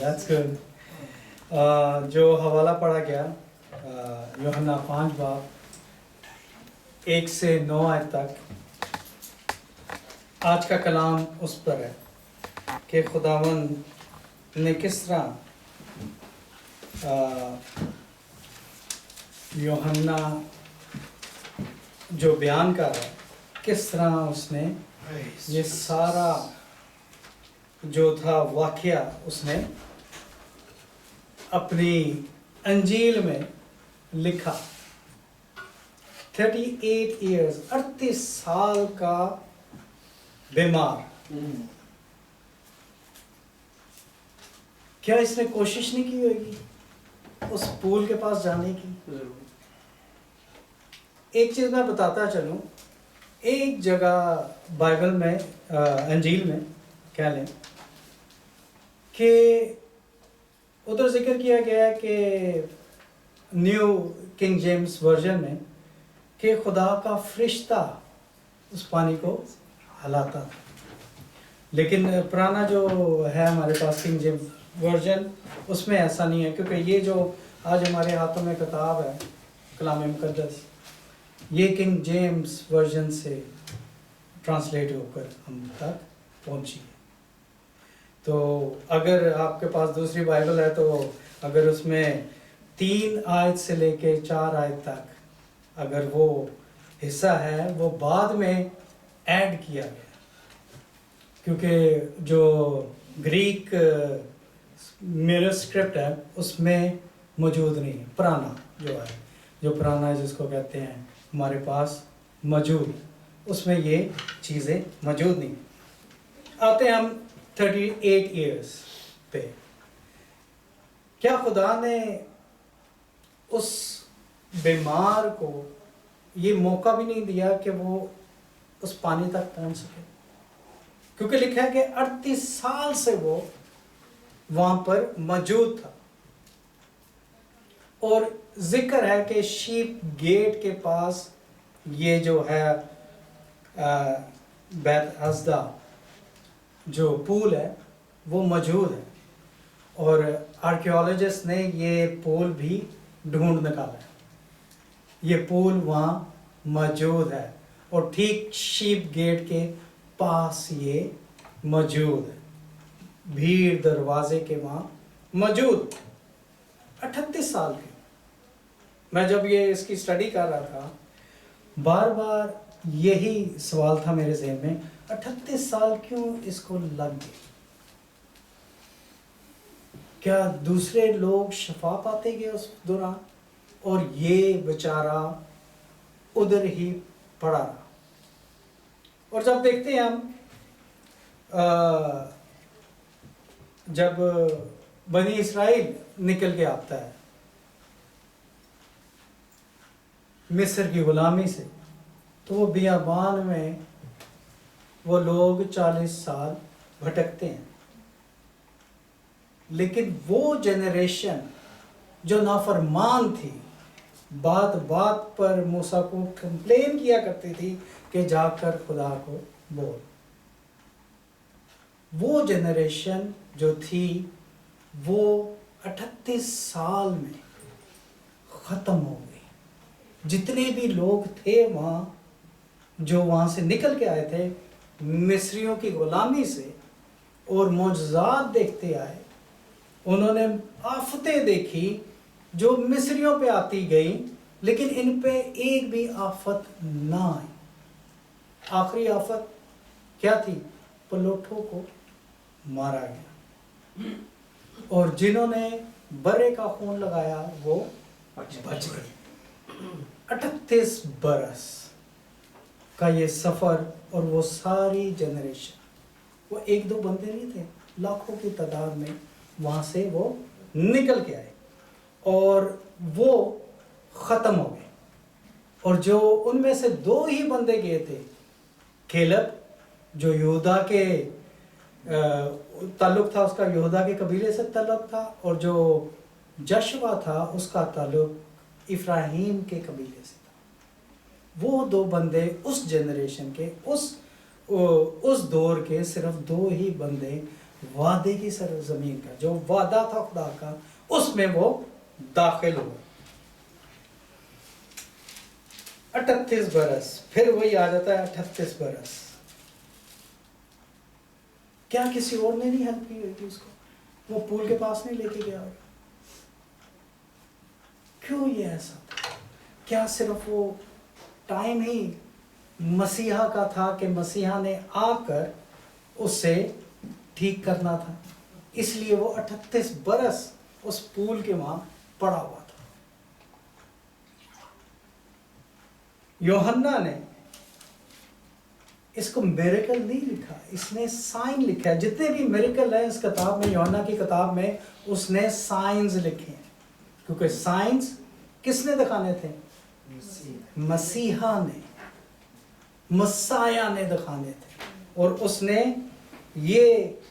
that's good. جو حوالہ پڑھا گیا یوحنا 5 باب 1 سے 9 آیت تک، آج کا کلام اس پر ہے کہ خداوند نے کس طرح یوحنا جو بیان کر رہا ہے، کس طرح اس نے یہ سارا جو تھا واقعہ اس نے اپنی انجیل میں لکھا۔ 38 ایئرز 38 سال کا بیمار، کیا اس نے کوشش نہیں کی ہوگی اس پول کے پاس جانے کی؟ ایک چیز میں بتاتا چلوں، ایک جگہ بائبل میں انجیل میں کہہ لیں کہ ادھر ذکر کیا گیا ہے کہ نیو کنگ جیمز ورژن میں کہ خدا کا فرشتہ اس پانی کو ہلاتا تھا، لیکن پرانا جو ہے ہمارے پاس کنگ جیمز ورژن اس میں ایسا نہیں ہے، کیونکہ یہ جو آج ہمارے ہاتھوں میں کتاب ہے کلام مقدس، یہ کنگ جیمز ورژن سے ٹرانسلیٹ ہو کر ہم تک پہنچی ہے۔ تو اگر آپ کے پاس دوسری بائبل ہے تو اگر اس میں 3 آیت سے لے کے 4 آیت تک اگر وہ حصہ ہے وہ بعد میں ایڈ کیا گیا، کیونکہ جو گریک مینوسکرپٹ ہے اس میں موجود نہیں ہے، پرانا جو ہے، جو پرانا ہے جس کو کہتے ہیں ہمارے پاس موجود، اس میں یہ چیزیں موجود نہیں۔ آتے ہم 38 ایئرز پہ، کیا خدا نے اس بیمار کو یہ موقع بھی نہیں دیا کہ وہ اس پانی تک پہنچ سکے؟ کیونکہ لکھا ہے کہ 38 سال سے وہ وہاں پر موجود تھا، اور ذکر ہے کہ شیپ گیٹ کے پاس یہ جو ہے بیت حسدہ جو پول ہے وہ موجود ہے، اور آرکیولوجسٹ نے یہ پول بھی ڈھونڈ نکالا ہے، یہ پول وہاں موجود ہے اور ٹھیک شیپ گیٹ کے پاس یہ موجود ہے، بھیڑ دروازے کے وہاں موجود۔ 38 سال کے، میں جب یہ اس کی اسٹڈی کر رہا تھا بار بار یہی سوال تھا میرے ذہن میں، 38 سال کیوں اس کو لگ گئے؟ کیا دوسرے لوگ شفا پاتے گئے اس دوران اور یہ بیچارہ ادھر ہی پڑا رہا؟ اور جب دیکھتے ہیں ہم جب بنی اسرائیل نکل کے آتا ہے مصر کی غلامی سے، تو وہ بیابان میں وہ لوگ 40 سال بھٹکتے ہیں، لیکن وہ جنریشن جو نافرمان تھی، بات بات پر موسیٰ کو کمپلین کیا کرتی تھی کہ جا کر خدا کو بول، وہ جنریشن جو تھی وہ 38 سال میں ختم ہو گئی۔ جتنے بھی لوگ تھے وہاں، جو وہاں سے نکل کے آئے تھے مصریوں کی غلامی سے اور معجزات دیکھتے آئے، انہوں نے آفتیں دیکھی جو مصریوں پہ آتی گئی، لیکن ان پہ ایک بھی آفت نہ آئی۔ آخری آفت کیا تھی؟ پلوٹھوں کو مارا گیا، اور جنہوں نے برے کا خون لگایا وہ بچ گئے۔ 38 برس کا یہ سفر، اور وہ ساری جنریشن، وہ 1-2 بندے نہیں تھے، لاکھوں کی تعداد میں وہاں سے وہ نکل کے آئے اور وہ ختم ہو گئے۔ اور جو ان میں سے 2 ہی بندے گئے تھے، کیلب جو یہودا کے تعلق تھا، اس کا یہودا کے قبیلے سے تعلق تھا، اور جو جشوا تھا اس کا تعلق افراہیم کے قبیلے سے تھا۔ وہ 2 بندے اس جنریشن کے، اس دور کے صرف 2 ہی بندے وعدے کی سرزمین کا جو وعدہ تھا خدا کا اس میں وہ داخل ہوئے. 38 برس پھر وہی آ جاتا ہے. 38 برس کیا کسی اور نے نہیں ہیلپ کی ہوئی تھی اس کو؟ وہ پول کے پاس نہیں لے کے گیا ہوگا؟ کیوں یہ ایسا تھا؟ کیا صرف وہ ٹائم ہی مسیحا کا تھا کہ مسیحا نے آ کر اسے ٹھیک کرنا تھا؟ اس لیے وہ 38 برس اس پول کے وہاں پڑا ہوا تھا. یوحنا نے اس کو میریکل نہیں لکھا، اس نے سائن لکھا ہے. جتنے بھی میریکل ہیں اس کتاب میں، یوحنا کی کتاب میں، اس نے سائنز لکھے ہیں. کیونکہ سائنز کس نے دکھانے تھے؟ مسیحا نے، مسایہ نے دکھانے تھے. اور اس نے یہ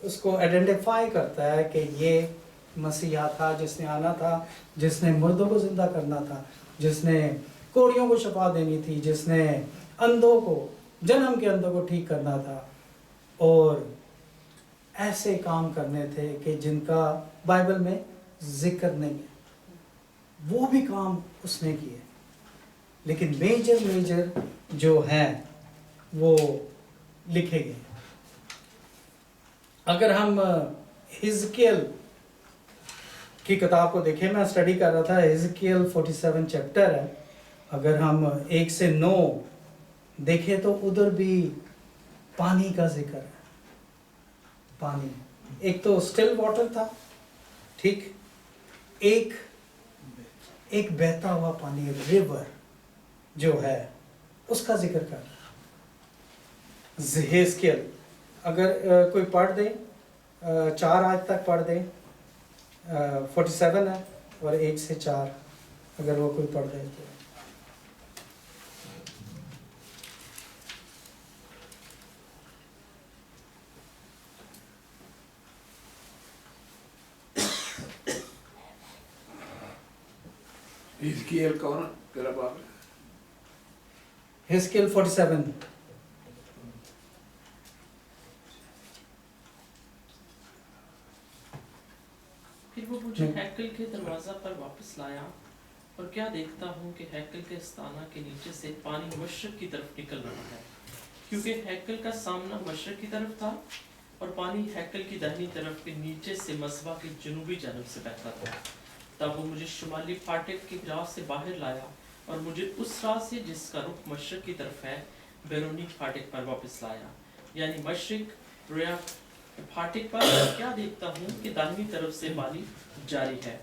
اس کو آئیڈینٹیفائی کرتا ہے کہ یہ مسیحا تھا جس نے آنا تھا، جس نے مردوں کو زندہ کرنا تھا، جس نے کوڑیوں کو شفا دینی تھی، جس نے اندھوں کو، جنم کے اندھوں کو ٹھیک کرنا تھا، اور ایسے کام کرنے تھے کہ جن کا بائبل میں ذکر نہیں ہے. وہ بھی کام اس نے کیے. لیکن میجر جو ہیں وہ لکھے گئے. اگر ہم حزقیل کی کتاب کو دیکھیں، میں اسٹڈی کر رہا تھا، حزقیل 47 چیپٹر ہے. اگر ہم 1 سے 9 دیکھیں تو ادھر بھی پانی کا ذکر ہے. پانی ایک تو سٹل واٹر تھا، ٹھیک، ایک بہتا ہوا پانی، ریور جو ہے اس کا ذکر کر. حزقیل اگر کوئی پڑھ دے 4 آیت تک پڑھ دے، 47 ہے، اور 1 سے 4 اگر وہ کوئی پڑھ دے تو. حزقیل کون تیرا باپ ہے؟ حزقیل 47. پھر وہ مجھے ہیکل کے دروازہ پر واپس لایا، اور کیا دیکھتا ہوں کہ ہیکل کے استانہ کے نیچے سے پانی مشرق کی طرف نکل رہا ہے، کیونکہ ہیکل کا سامنا مشرق کی طرف تھا، اور پانی ہیکل کی داہنی طرف کے نیچے سے مصباح کی جنوبی جانب سے بہتا تھا. تب وہ مجھے شمالی پھاٹک کی راہ سے باہر لایا، اور مجھے اس راہ سے جس کا رخ مشرق کی طرف ہے بیرونی پھاٹک پر واپس لایا، یعنی مشرق رویا پھاٹک پر. کیا دیکھتا ہوں کہ داہنی طرف سے پانی جاری ہے،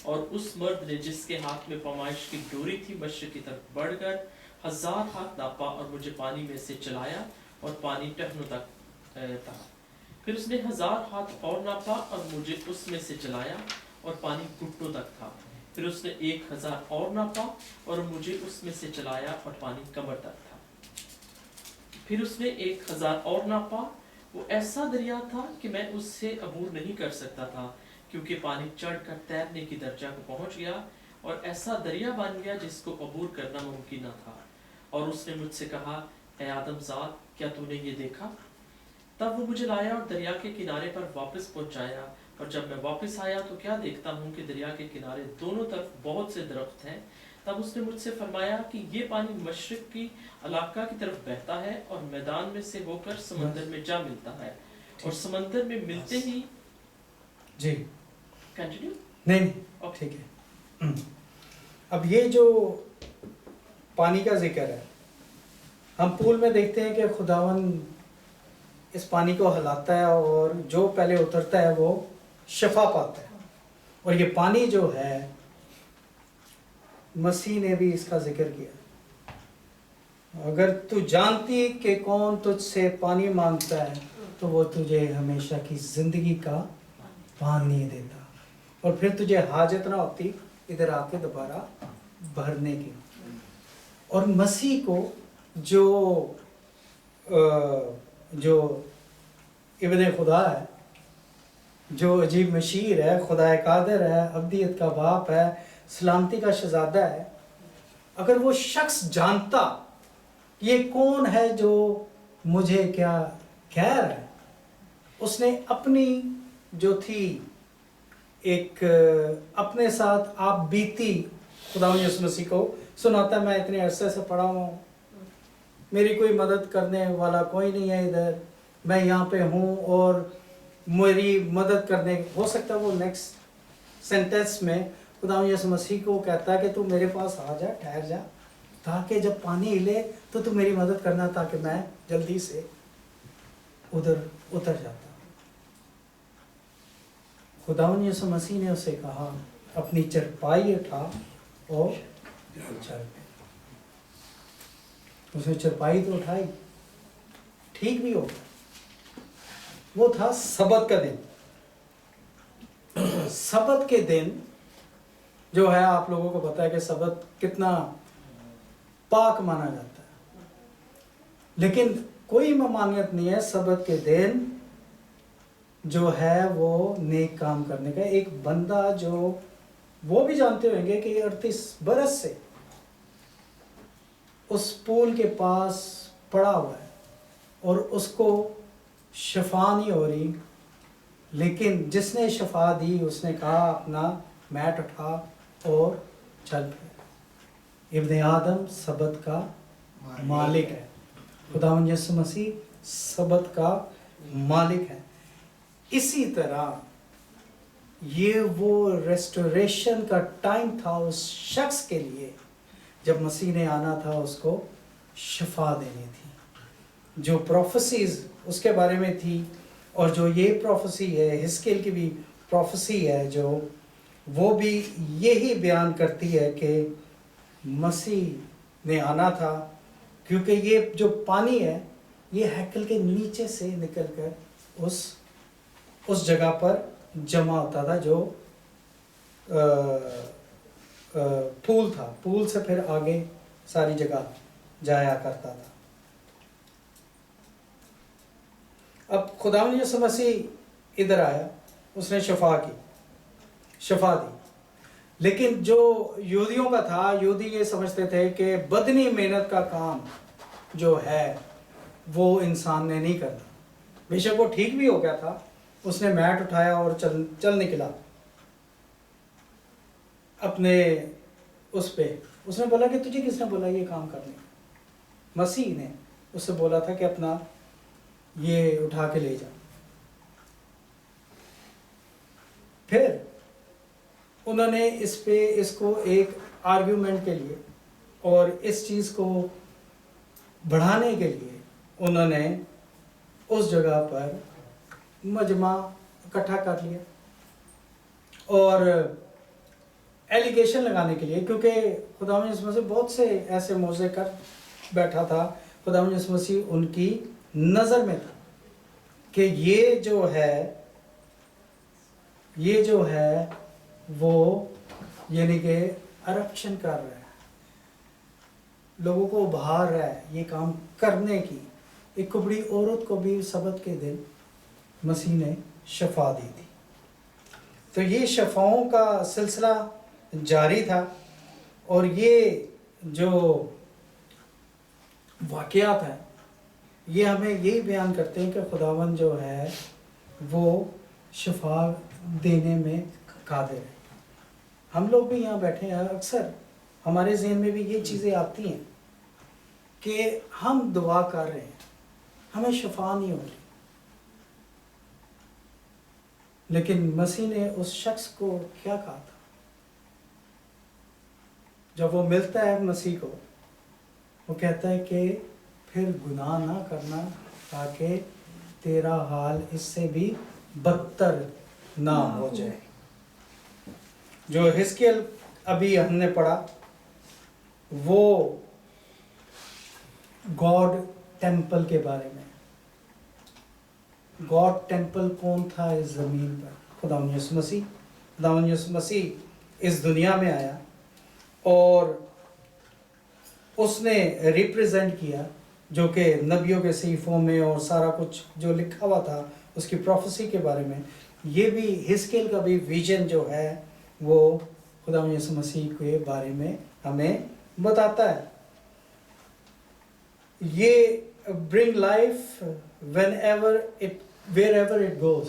اور اس مرد نے جس کے ہاتھ میں پیمائش کی ڈوری تھی مشرق کی طرف بڑھ کر 1000 ہاتھ ناپا، اور مجھے پانی میں سے چلایا، اور پانی ٹہنوں تک تھا. پھر اس نے 1000 ہاتھ اور ناپا، اور مجھے اس میں سے چلایا، اور پانی گھٹنوں تک تھا. پھر اس نے 1000 اور ناپا، اور مجھے اس میں سے چلایا، اور پانی کمر تک تھا. پھر اس نے 1000 اور ناپا. وہ ایسا دریا تھا کہ میں اس سے عبور نہیں کر سکتا تھا، کیونکہ پانی چڑھ کر تیرنے کی درجہ کو پہنچ گیا، اور ایسا دریا بن گیا جس کو عبور کرنا ممکن نہ تھا. اور اس نے مجھ سے کہا، اے آدم زاد، کیا تو نے یہ دیکھا؟ تب وہ مجھے لایا اور دریا کے کنارے پر واپس پہنچایا. اور جب میں واپس آیا تو کیا دیکھتا ہوں کہ دریا کے کنارے دونوں طرف بہت سے درخت ہیں. تب اس نے مجھ سے فرمایا کہ یہ پانی مشرق کی علاقہ کی طرف بہتا ہے، اور میدان میں سے ہو کر سمندر میں جا ملتا ہے، اور سمندر میں ملتے ہی جی کنٹینیو نہیں ٹھیک ہے. اب یہ جو پانی کا ذکر ہے، ہم پول میں دیکھتے ہیں کہ خداون اس پانی کو ہلاتا ہے، اور جو پہلے اترتا ہے وہ شفا پاتا ہے. اور یہ پانی جو ہے مسیح نے بھی اس کا ذکر کیا. اگر تو جانتی کہ کون تجھ سے پانی مانگتا ہے تو وہ تجھے ہمیشہ کی زندگی کا پانی دیتا، اور پھر تجھے حاجت نہ ہوتی ادھر آ کے دوبارہ بھرنے کی. اور مسیح کو جو ابن خدا ہے، جو عجیب مشیر ہے، خدا قادر ہے، ابدیت کا باپ ہے، سلامتی کا شہزادہ ہے، اگر وہ شخص جانتا یہ کون ہے جو مجھے کیا کہہ رہا ہے، اس نے اپنی جو تھی ایک اپنے ساتھ آپ بیتی خداوند یسوع مسیح کو سناتا ہے، میں اتنے عرصے سے پڑھا ہوں، میری کوئی مدد کرنے والا کوئی نہیں ہے ادھر، میں یہاں پہ ہوں اور میری مدد کرنے، ہو سکتا ہے وہ نیکسٹ سینٹینس میں خداوند یسوع مسیح کو کہتا ہے کہ تو میرے پاس آ جا، ٹھہر جا، تاکہ جب پانی ہلے تو میری مدد کرنا، تاکہ میں جلدی سے ادھر اتر جاتا۔ خداوند یسوع مسیح نے اسے کہا اپنی چرپائی اٹھا اور چل پہ۔ اس نے چرپائی تو اٹھائی، ٹھیک بھی ہو گیا۔ وہ تھا سبت کا دن۔ سبت کے دن جو ہے، آپ لوگوں کو پتا ہے کہ سبت کتنا پاک مانا جاتا ہے، لیکن کوئی ممانعت نہیں ہے سبت کے دن جو ہے وہ نیک کام کرنے کا۔ ایک بندہ جو وہ بھی جانتے ہوئیں گے کہ 38 برس سے اس پول کے پاس پڑا ہوا ہے اور اس کو شفا نہیں ہو رہی، لیکن جس نے شفا دی اس نے کہا اپنا میٹ اٹھا اور چل پھر۔ ابن آدم سبت کا مالک ہے، خداوند یسوع مسیح سبت کا مالک ہے۔ اسی طرح یہ وہ ریسٹوریشن کا ٹائم تھا اس شخص کے لیے جب مسیح نے آنا تھا، اس کو شفا دینی تھی۔ جو پروفیسیز اس کے بارے میں تھی، اور جو یہ پروفیسی ہے، حزقیل کی بھی پروفیسی ہے، جو وہ بھی یہی بیان کرتی ہے کہ مسیح نے آنا تھا، کیونکہ یہ جو پانی ہے یہ ہیکل کے نیچے سے نکل کر اس جگہ پر جمع ہوتا تھا جو پول تھا، پول سے پھر آگے ساری جگہ جایا کرتا تھا۔ اب خداوند یسوع مسیح ادھر آیا، اس نے شفا دی، لیکن جو یہودیوں کا تھا، یہودی یہ سمجھتے تھے کہ بدنی محنت کا کام جو ہے وہ انسان نے نہیں کرنا۔ بے شک وہ ٹھیک بھی ہو گیا تھا، اس نے میٹ اٹھایا اور چل نکلا اپنے اس پہ۔ اس نے بولا کہ تجھے کس نے بولا یہ کام کرنے؟ مسیح نے اس سے بولا تھا کہ اپنا یہ اٹھا کے لے جا۔ پھر انہوں نے اس کو ایک آرگیومنٹ کے لیے اور اس چیز کو بڑھانے کے لیے انہوں نے اس جگہ پر مجمع اکٹھا کر لیا، اور ایلیگیشن لگانے کے لیے، کیونکہ خداوند یسوع مسیح بہت سے ایسے موضوع کر بیٹھا تھا، خداوند یسوع مسیح ان کی نظر میں تھا کہ یہ جو ہے وہ یعنی کہ کرپشن کر رہا ہے، لوگوں کو ابھار رہا ہے یہ کام کرنے کی۔ ایک کبڑی عورت کو بھی سبت کے دن مسیح نے شفا دی تھی۔ تو یہ شفاؤں کا سلسلہ جاری تھا، اور یہ جو واقعات ہیں یہ ہمیں یہی بیان کرتے ہیں کہ خداوند جو ہے وہ شفا دینے میں قادر ہے۔ ہم لوگ بھی یہاں بیٹھے ہیں، اکثر ہمارے ذہن میں بھی یہ چیزیں آتی ہیں کہ ہم دعا کر رہے ہیں، ہمیں شفا نہیں ہو رہی، لیکن مسیح نے اس شخص کو کیا کہا تھا جب وہ ملتا ہے مسیح کو؟ وہ کہتا ہے کہ پھر گناہ نہ کرنا تاکہ تیرا حال اس سے بھی بدتر نہ ہو جائے۔ جو حزقیل ابھی ہم نے پڑھا وہ گاڈ ٹیمپل کے بارے میں۔ گاڈ ٹیمپل کون تھا اس زمین پر؟ خداوند یسوع مسیح۔ خداوند یسوع مسیح اس دنیا میں آیا اور اس نے ریپریزنٹ کیا، جو کہ نبیوں کے صحیفوں میں اور سارا کچھ جو لکھا ہوا تھا اس کی پروفیسی کے بارے میں، یہ بھی حزقیل کا بھی ویژن جو ہے وہ خداوند یسوع مسیح کے بارے میں ہمیں بتاتا ہے۔ یہ bring life whenever it wherever it goes.